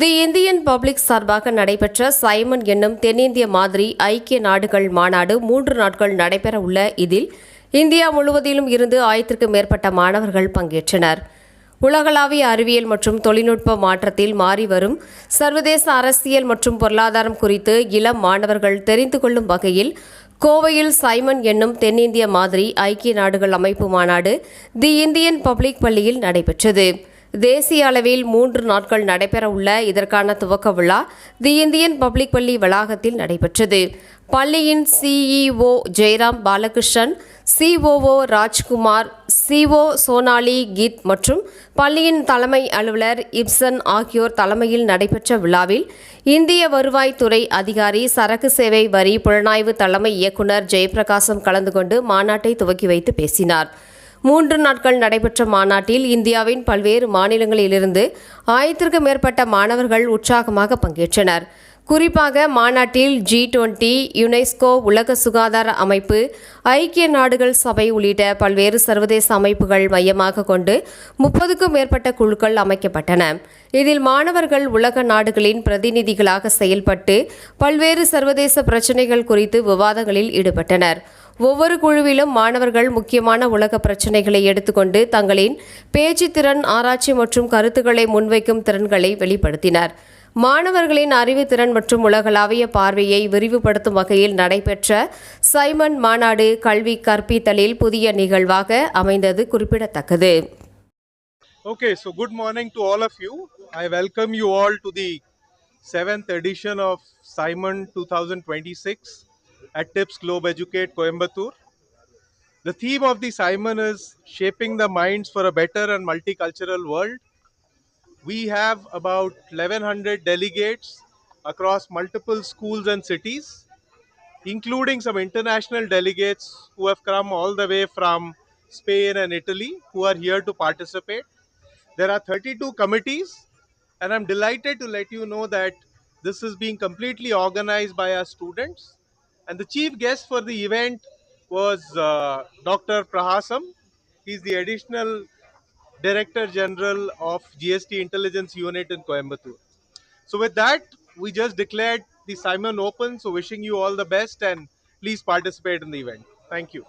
தி Indian public சார்பாக நடைபெற்ற Simon என்னும் தென்னிந்திய மாதிரி ஐக்கிய நாடுகள் மாநாடு 3 நாட்கள் நடைபெற உள்ள இதில் இந்தியா முழுவதிலும் இருந்து 1000க்கும் மேற்பட்ட மாணவர்கள் பங்கேற்றனர். உலகளாவிய அறிவியல் மற்றும் தொழில்நுட்ப மாற்றத்தில் மாறி வரும் சர்வதேச அரசியல் மற்றும் பொருளாதாரம் குறித்து இளம் மாணவர்கள் தெரிந்து கொள்ளும் வகையில் கோவையில் சைமன் என்னும் தென்னிந்திய மாதிரி ஐக்கிய நாடுகள் அமைப்பு மாநாடு தி இந்தியன் பப்ளிக் பள்ளியில் நடைபெற்றது. தேசிய அளவில் 3 நாட்கள் நடைபெறவுள்ள இதற்கான துவக்க விழா தி இந்தியன் பப்ளிக் பள்ளி வளாகத்தில் நடைபெற்றது. பள்ளியின் CEO Jayaram Balakrishnan, COO Rajkumar, CO Sonali Keith மற்றும் பள்ளியின் தலைமை அலுவலர் இப்சன் ஆகியோர் தலைமையில் நடைபெற்ற விழாவில் இந்திய வருவாய்த்துறை அதிகாரி, சரக்கு சேவை வரி புலனாய்வு தலைமை இயக்குநர் ஜெயபிரகாசம் கலந்து கொண்டு மாநாட்டை துவக்கி வைத்து பேசினார். 3 நாட்கள் நடைபெற்ற மாநாட்டில் இந்தியாவின் பல்வேறு மாநிலங்களிலிருந்து 1000க்கும் மேற்பட்ட மாணவர்கள் உற்சாகமாக பங்கேற்றனர். குறிப்பாக மாநாட்டில் G20, யுனெஸ்கோ, உலக சுகாதார அமைப்பு, ஐக்கிய நாடுகள் சபை உள்ளிட்ட பல்வேறு சர்வதேச அமைப்புகள் மையமாக கொண்டு 30க்கும் மேற்பட்ட குழுக்கள் அமைக்கப்பட்டன. இதில் மாணவர்கள் உலக நாடுகளின் பிரதிநிதிகளாக செயல்பட்டு பல்வேறு சர்வதேச பிரச்சினைகள் குறித்து விவாதங்களில் ஈடுபட்டனர். ஒவ்வொரு குழுவிலும் மாணவர்கள் முக்கியமான உலக பிரச்சினைகளை எடுத்துக்கொண்டு தங்களின் பேச்சு திறன், ஆராய்ச்சி மற்றும் கருத்துக்களை முன்வைக்கும் திறன்களை வெளிப்படுத்தினர். மாணவர்களின் அறிவுத்திறன் மற்றும் உலகளாவிய பார்வையை விரிவுபடுத்தும் வகையில் நடைபெற்ற சைமன் மாநாடு கல்வி கற்பித்தலில் புதிய நிகழ்வாக அமைந்தது குறிப்பிடத்தக்கது. Okay, so good morning to all of you. I welcome you all to the 7th edition of Simon 2026 at TIPS Globe Educate Coimbatore. The theme of the Simon is Shaping the Minds for a Better and Multicultural World. We have about 1100 delegates across multiple schools and cities, including some international delegates who have come all the way from Spain and Italy, who are here to participate. There are 32 committees, and I'm delighted to let you know that this is being completely organized by our students. And the chief guest for the event was Dr. Prahasam. He's the additional Director General of GST Intelligence Unit in Coimbatore. So with that, we just declared the Simon Open. So wishing you all the best and please participate in the event. Thank you.